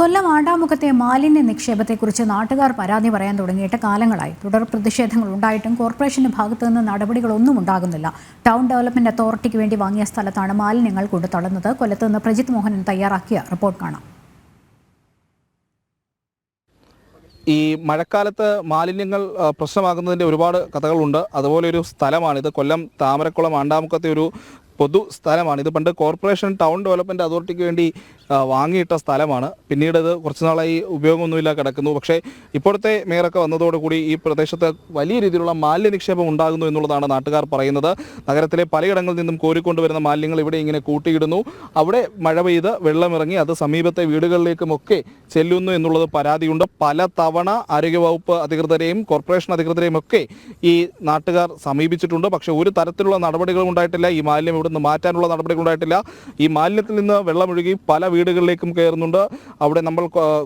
കൊല്ലം ആണ്ടാമുഖത്തെ മാലിന്യ നിക്ഷേപത്തെക്കുറിച്ച് നാട്ടുകാർ പരാതി പറയാൻ തുടങ്ങിയിട്ട് കാലങ്ങളായി. തുടർ പ്രതിഷേധങ്ങൾ ഉണ്ടായിട്ടും കോർപ്പറേഷന്റെ ഭാഗത്തുനിന്ന് നടപടികളൊന്നും ഉണ്ടാകുന്നില്ല. ടൗൺ ഡെവലപ്മെന്റ് അതോറിറ്റിക്ക് വേണ്ടി വാങ്ങിയ സ്ഥലത്താണ് മാലിന്യങ്ങൾ കൊണ്ട് തള്ളുന്നത്. കൊല്ലത്ത് നിന്ന് പ്രജിത് മോഹനൻ തയ്യാറാക്കിയ റിപ്പോർട്ട് കാണാം. ഈ മഴക്കാലത്ത് മാലിന്യങ്ങൾ പ്രശ്നമാകുന്നതിൻ്റെ ഒരുപാട് കഥകളുണ്ട്. അതുപോലെ ഒരു സ്ഥലമാണിത്. കൊല്ലം താമരക്കുളം ആണ്ടാമുഖത്തെ ഒരു പൊതു സ്ഥലമാണ്. ഇത് പണ്ട് കോർപ്പറേഷൻ ടൗൺ ഡെവലപ്മെൻറ്റ് അതോറിറ്റിക്ക് വേണ്ടി വാങ്ങിയിട്ട സ്ഥലമാണ്. പിന്നീട് ഇത് കുറച്ച് നാളായി ഉപയോഗമൊന്നുമില്ല കിടക്കുന്നു. പക്ഷേ ഇപ്പോഴത്തെ മേയറൊക്കെ വന്നതോടുകൂടി ഈ പ്രദേശത്ത് വലിയ രീതിയിലുള്ള മാലിന്യ നിക്ഷേപം ഉണ്ടാകുന്നു എന്നുള്ളതാണ് നാട്ടുകാർ പറയുന്നത്. നഗരത്തിലെ പലയിടങ്ങളിൽ നിന്നും കോരിക്കൊണ്ടുവരുന്ന മാലിന്യങ്ങൾ ഇവിടെ ഇങ്ങനെ കൂട്ടിയിടുന്നു. അവിടെ മഴ പെയ്ത് വെള്ളമിറങ്ങി അത് സമീപത്തെ വീടുകളിലേക്കുമൊക്കെ ചെല്ലുന്നു എന്നുള്ളത് പരാതിയുണ്ട്. പല തവണ ആരോഗ്യവകുപ്പ് അധികൃതരെയും കോർപ്പറേഷൻ അധികൃതരെയും ഒക്കെ ഈ നാട്ടുകാർ സമീപിച്ചിട്ടുണ്ട്. പക്ഷേ ഒരു തരത്തിലുള്ള നടപടികളും ഉണ്ടായിട്ടില്ല. ഈ മാലിന്യം ഇവിടെ നിന്ന് മാറ്റാനുള്ള നടപടികൾ ഉണ്ടായിട്ടില്ല. ഈ മാലിന്യത്തിൽ നിന്ന് വെള്ളമൊഴുകി പല വീടുകളിലേക്കും കയറുന്നുണ്ട്. അവിടെ നമ്മൾ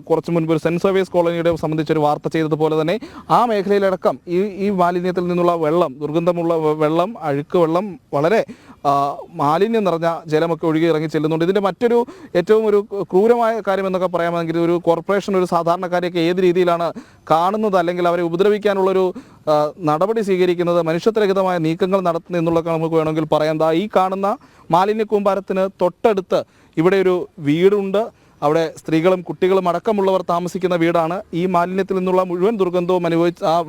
കുറച്ച് മുൻപ് ഒരു സെൻറ്റ് സേവിയേഴ്സ് കോളനിയുടെ സംബന്ധിച്ചൊരു വാർത്ത ചെയ്തതുപോലെ തന്നെ ആ മേഖലയിലടക്കം ഈ മാലിന്യത്തിൽ നിന്നുള്ള വെള്ളം, ദുർഗന്ധമുള്ള വെള്ളം, അഴുക്ക് വെള്ളം, വളരെ മാലിന്യം നിറഞ്ഞ ജലമൊക്കെ ഒഴുകി ഇറങ്ങി ചെല്ലുന്നുണ്ട്. ഇതിൻ്റെ മറ്റൊരു ഏറ്റവും ഒരു ക്രൂരമായ കാര്യം എന്നൊക്കെ പറയാമെങ്കിൽ ഒരു കോർപ്പറേഷൻ ഒരു സാധാരണക്കാരെയൊക്കെ ഏത് രീതിയിലാണ് കാണുന്നത്, അല്ലെങ്കിൽ അവരെ ഉപദ്രവിക്കാനുള്ളൊരു നടപടി സ്വീകരിക്കുന്നത്, മനുഷ്യത്വരഹിതമായ നീക്കങ്ങൾ നടത്തുന്നു എന്നുള്ളതൊക്കെ നമുക്ക് വേണമെങ്കിൽ പറയാം. ഈ കാണുന്ന മാലിന്യ കൂമ്പാരത്തിന് തൊട്ടടുത്ത് ഇവിടെ ഒരു വീടുണ്ട്. അവിടെ സ്ത്രീകളും കുട്ടികളും അടക്കമുള്ളവർ താമസിക്കുന്ന വീടാണ്. ഈ മാലിന്യത്തിൽ നിന്നുള്ള മുഴുവൻ ദുർഗന്ധവും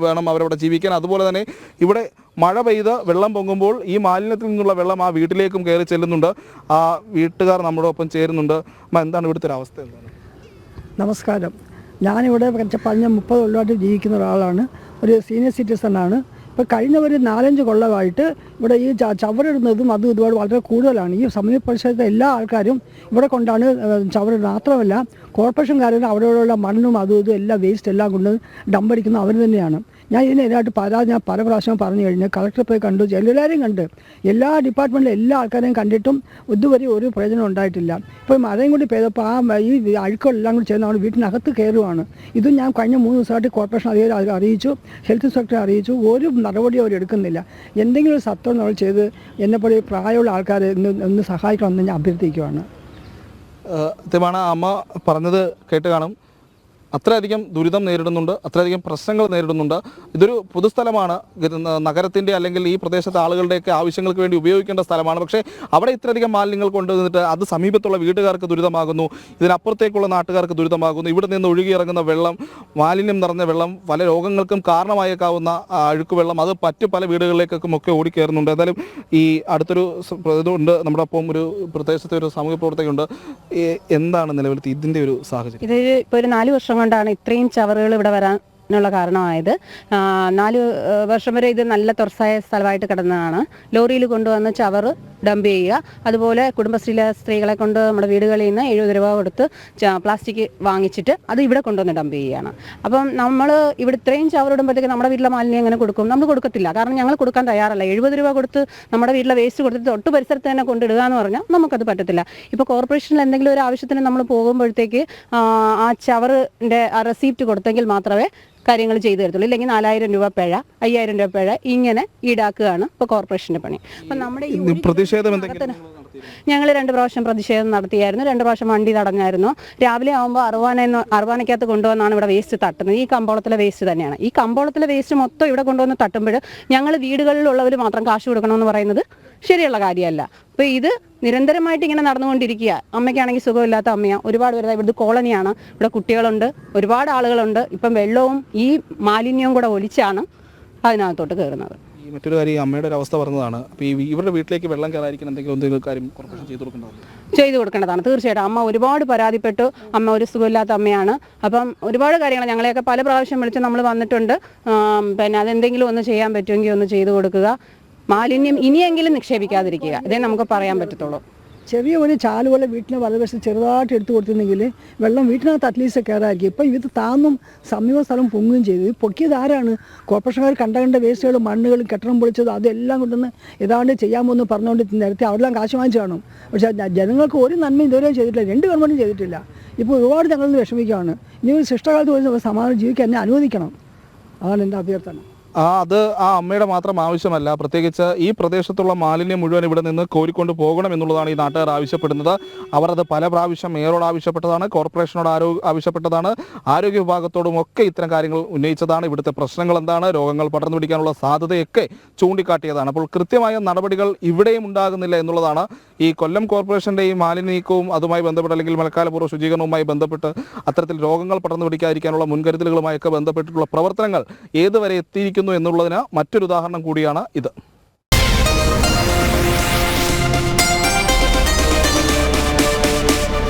വേണം അവരവിടെ ജീവിക്കാൻ. അതുപോലെ തന്നെ ഇവിടെ മഴ പെയ്ത് വെള്ളം പൊങ്ങുമ്പോൾ ഈ മാലിന്യത്തിൽ നിന്നുള്ള വെള്ളം ആ വീട്ടിലേക്കും കയറി ചെല്ലുന്നുണ്ട്. ആ വീട്ടുകാർ നമ്മുടെ ഒപ്പം ചേരുന്നുണ്ട്. എന്താണ് ഇവിടുത്തെ ഒരു അവസ്ഥ? നമസ്കാരം. ഞാനിവിടെ പറഞ്ഞ 30 കൊല്ലമായിട്ട് ജീവിക്കുന്ന ഒരാളാണ്. ഒരു സീനിയർ സിറ്റിസണാണ്. ഇപ്പോൾ കഴിഞ്ഞ ഒരു 4-5 കൊല്ലമായിട്ട് ഇവിടെ ഈ ചവറിടുന്നതും അതും ഇതുപോലെ വളരെ കൂടുതലാണ്. ഈ സമീപ പരിസരത്തെ എല്ലാ ആൾക്കാരും ഇവിടെ കൊണ്ടാണ് ചവറിടുന്നത്. മാത്രമല്ല കോർപ്പറേഷൻകാരും അവിടെയുള്ള മണ്ണും അതും ഇതും എല്ലാം വേസ്റ്റ് എല്ലാം കൊണ്ട് ഡമ്പടിക്കുന്നത് അവർ തന്നെയാണ്. ഞാൻ ഇതിനെതിരായിട്ട് ഞാൻ പല പ്രാവശ്യം പറഞ്ഞു കഴിഞ്ഞ് കളക്ടറെ പോയി കണ്ടു, എല്ലാവരെയും കണ്ട്, എല്ലാ ഡിപ്പാർട്ട്മെൻറ്റിലെ എല്ലാ ആൾക്കാരെയും കണ്ടിട്ടും ഇതുവരെ ഒരു പ്രയോജനം ഉണ്ടായിട്ടില്ല. ഇപ്പോൾ മഴയും കൂടി പെയ്തപ്പോൾ ഈ അഴുക്കുകളെല്ലാം കൂടി ചേർന്ന് നമ്മുടെ വീട്ടിനകത്ത് കയറുവാണ്. ഇതും ഞാൻ കഴിഞ്ഞ 3 ദിവസമായിട്ട് കോർപ്പറേഷൻ അധികാരി അറിയിച്ചു, ഹെൽത്ത് ഇൻസ്പെക്ടറെ അറിയിച്ചു. ഒരു നടപടിയും അവർ എടുക്കുന്നില്ല. എന്തെങ്കിലും ഒരു സത്വം നമ്മൾ ചെയ്ത് എന്നെപ്പോലെ പ്രായമുള്ള ആൾക്കാരെ ഒന്ന് സഹായിക്കണമെന്ന് ഞാൻ അഭ്യർത്ഥിക്കുകയാണ്. സത്യമാണ്, അമ്മ പറഞ്ഞത് കേട്ട് കാണും. അത്രയധികം ദുരിതം നേരിടുന്നുണ്ട്, അത്രയധികം പ്രശ്നങ്ങൾ നേരിടുന്നുണ്ട്. ഇതൊരു പൊതുസ്ഥലമാണ്. നഗരത്തിൻ്റെ അല്ലെങ്കിൽ ഈ പ്രദേശത്തെ ആളുകളുടെയൊക്കെ ആവശ്യങ്ങൾക്ക് വേണ്ടി ഉപയോഗിക്കേണ്ട സ്ഥലമാണ്. പക്ഷേ അവിടെ ഇത്രയധികം മാലിന്യങ്ങൾ കൊണ്ടുവന്നിട്ട് അത് സമീപത്തുള്ള വീട്ടുകാർക്ക് ദുരിതമാകുന്നു, ഇതിനപ്പുറത്തേക്കുള്ള നാട്ടുകാർക്ക് ദുരിതമാകുന്നു. ഇവിടെ നിന്ന് ഒഴുകിയിറങ്ങുന്ന വെള്ളം, മാലിന്യം നിറഞ്ഞ വെള്ളം, പല രോഗങ്ങൾക്കും കാരണമായേക്കാവുന്ന അഴുക്ക് വെള്ളം അത് മറ്റു പല വീടുകളിലേക്കും ഒക്കെ ഓടിക്കയറുന്നുണ്ട്. എന്തായാലും ഈ അടുത്തൊരു ഇതുണ്ട്, നമ്മുടെ ഒപ്പം ഒരു പ്രദേശത്തെ ഒരു സാമൂഹ്യ പ്രവർത്തകയുണ്ട്. എന്താണ് നിലവിലത്തെ ഇതിൻ്റെ ഒരു സാഹചര്യം? ഇത് ഇപ്പോൾ ഒരു 4 വർഷം കൊണ്ടാണ് ഇത്രയും ചവറുകൾ ഇവിടെ വരാനുള്ള കാരണമായത്. 4 വർഷം വരെ ഇത് നല്ല തുറസായ സ്ഥലമായിട്ട് കിടന്നതാണ്. ലോറിയിൽ കൊണ്ടുവന്ന് ചവറ് ഡംപ് ചെയ്യുക. അതുപോലെ കുടുംബശ്രീയിലെ സ്ത്രീകളെ കൊണ്ട് നമ്മുടെ വീടുകളിൽ നിന്ന് 70 രൂപ കൊടുത്ത് പ്ലാസ്റ്റിക് വാങ്ങിച്ചിട്ട് അത് ഇവിടെ കൊണ്ടുവന്ന് ഡംപ് ചെയ്യുകയാണ്. അപ്പം നമ്മൾ ഇവിടെ ഇത്രയും ചവറിടുമ്പോഴത്തേക്ക് നമ്മുടെ വീട്ടിലെ മാലിന്യം എങ്ങനെ കൊടുക്കും? നമ്മൾ കൊടുക്കത്തില്ല. കാരണം ഞങ്ങൾ കൊടുക്കാൻ തയ്യാറല്ല. 70 രൂപ കൊടുത്ത് നമ്മുടെ വീട്ടിലെ വേസ്റ്റ് കൊടുത്തിട്ട് തൊട്ട് പരിസരത്ത് തന്നെ കൊണ്ടിടുക എന്ന് പറഞ്ഞാൽ നമുക്കത് പറ്റത്തില്ല. ഇപ്പോൾ കോർപ്പറേഷനിൽ എന്തെങ്കിലും ഒരു ആവശ്യത്തിന് നമ്മൾ പോകുമ്പോഴത്തേക്ക് ആ ചവറിൻ്റെ ആ റെസീപ്റ്റ് കൊടുത്തെങ്കിൽ മാത്രമേ കാര്യങ്ങൾ ചെയ്തു തരത്തുള്ളൂ. ഇല്ലെങ്കിൽ 4000 രൂപ പിഴ, 5000 രൂപ പിഴ ഇങ്ങനെ ഈടാക്കുകയാണ് ഇപ്പോൾ കോർപ്പറേഷൻ്റെ പണി. അപ്പം നമ്മുടെ ഈ ഞങ്ങൾ 2 പ്രാവശ്യം പ്രതിഷേധം നടത്തിയായിരുന്നു. 2 പ്രാവശ്യം വണ്ടി തടഞ്ഞായിരുന്നു. രാവിലെ ആകുമ്പോൾ അറുവാനയ്ക്കകത്ത് കൊണ്ടുവന്നാണ് ഇവിടെ വേസ്റ്റ് തട്ടുന്നത്. ഈ കമ്പോളത്തിലെ വേസ്റ്റ് തന്നെയാണ്. ഈ കമ്പോളത്തിലെ വേസ്റ്റ് മൊത്തം ഇവിടെ കൊണ്ടുവന്ന് തട്ടുമ്പോൾ ഞങ്ങൾ വീടുകളിലുള്ളവർ മാത്രം കാശ് കൊടുക്കണമെന്ന് പറയുന്നത് ശരിയുള്ള കാര്യമല്ല. അപ്പോൾ ഇത് നിരന്തരമായിട്ട് ഇങ്ങനെ നടന്നുകൊണ്ടിരിക്കുക. അമ്മയ്ക്കാണെങ്കിൽ സുഖമില്ലാത്ത അമ്മയാണ്. ഒരുപാട് പേര് ഇവിടുത്തെ കോളനിയാണ്, ഇവിടെ കുട്ടികളുണ്ട്, ഒരുപാട് ആളുകളുണ്ട്. ഇപ്പം വെള്ളവും ഈ മാലിന്യവും കൂടെ ഒലിച്ചാണ് അതിനകത്തോട്ട് കയറുന്നത്. മറ്റൊരു കാര്യം, അമ്മയുടെ ഒരു അവസ്ഥ പറഞ്ഞതാണ്. അപ്പോൾ ഇവരുടെ വീട്ടിലേക്ക് വെള്ളം കയറാതിരിക്കാൻ എന്തെങ്കിലും കാര്യം കോർപ്പറേഷൻ ചെയ്തു കൊടുക്കേണ്ടതാണ്. തീർച്ചയായിട്ടും അമ്മ ഒരുപാട് പരാതിപ്പെട്ടു. അമ്മ ഒരു സുഖമില്ലാത്ത അമ്മയാണ്. അപ്പം ഒരുപാട് കാര്യങ്ങൾ ഞങ്ങളെയൊക്കെ പല പ്രാവശ്യം വിളിച്ച് നമ്മൾ വന്നിട്ടുണ്ട്. പിന്നെ അതെന്തെങ്കിലും ഒന്ന് ചെയ്യാൻ പറ്റുമെങ്കിൽ ഒന്ന് ചെയ്തു കൊടുക്കുക. മാലിന്യം ഇനിയെങ്കിലും നിക്ഷേപിക്കാതിരിക്കുക. ഇതേ നമുക്ക് പറയാൻ പറ്റത്തുള്ളൂ. ചെറിയ ഒരു ചാല് പോലെ വീട്ടിന് വലതുവശത്ത് ചെറുതായിട്ട് എടുത്തു കൊടുത്തിരുന്നെങ്കിൽ വെള്ളം വീട്ടിനകത്ത് അറ്റ്ലീസ്റ്റ് കയറായിരിക്കും. ഇപ്പം ഇത് താന്നും സമീപ സ്ഥലം പൊങ്ങുകയും ചെയ്തു. ഇത് പൊക്കിയത് ആരാണ്? കോർപ്പറേഷൻകാർ കണ്ട വേസ്റ്റുകളും മണ്ണുകളും കെട്ടിടം പൊളിച്ചത് അതെല്ലാം കൊണ്ടൊന്ന് ഏതാണ്ട് ചെയ്യാമെന്ന് പറഞ്ഞുകൊണ്ട് നേരത്തെ അവരെല്ലാം കാശ് വാങ്ങിച്ചു കാണും. പക്ഷേ ജനങ്ങൾക്ക് ഒരു നന്മ ഇതുവരെയും ചെയ്തിട്ടില്ല. 2 ഗവൺമെൻറ്റും ചെയ്തിട്ടില്ല. ഇപ്പോൾ ഒരുപാട് ഞങ്ങളിൽ വിഷമിക്കുകയാണ്. ഇനി ഒരു ശിഷ്ടകാലത്ത് ഒരു സമാധാനം ജീവിക്കാൻ എന്നെ അനുവദിക്കണം. അതാണ് എൻ്റെ അഭ്യർത്ഥന. അത് ആ അമ്മയുടെ മാത്രം ആവശ്യമല്ല, പ്രത്യേകിച്ച് ഈ പ്രദേശത്തുള്ള മാലിന്യം മുഴുവൻ ഇവിടെ നിന്ന് കോരിക്കൊണ്ട് പോകണം എന്നുള്ളതാണ് ഈ നാട്ടുകാർ ആവശ്യപ്പെടുന്നത്. അവർ അത് പല പ്രാവശ്യം മേയറോട് ആവശ്യപ്പെട്ടതാണ്, കോർപ്പറേഷനോട് ആവശ്യപ്പെട്ടതാണ്, ആരോഗ്യ വിഭാഗത്തോടും ഒക്കെ ഇത്തരം കാര്യങ്ങൾ ഉന്നയിച്ചതാണ്. ഇവിടുത്തെ പ്രശ്നങ്ങൾ എന്താണ്, രോഗങ്ങൾ പടർന്നു പിടിക്കാനുള്ള സാധ്യതയൊക്കെ ചൂണ്ടിക്കാട്ടിയതാണ്. അപ്പോൾ കൃത്യമായ നടപടികൾ ഇവിടെയും ഉണ്ടാകുന്നില്ല എന്നുള്ളതാണ് ഈ കൊല്ലം കോർപ്പറേഷൻ്റെ ഈ മാലിന്യ നീക്കവും അതുമായി ബന്ധപ്പെട്ട് അല്ലെങ്കിൽ മഴക്കാലപൂർവ്വ ശുചീകരണവുമായി ബന്ധപ്പെട്ട് അത്തരത്തിൽ രോഗങ്ങൾ പടർന്നു പിടിക്കാതിരിക്കാനുള്ള മുൻകരുതലുകളുമായൊക്കെ ബന്ധപ്പെട്ടിട്ടുള്ള പ്രവർത്തനങ്ങൾ ഏതുവരെ എത്തിയിരിക്കുന്നു എന്നുള്ളതിന് മറ്റൊരു ഉദാഹരണം കൂടിയാണ് ഇത്.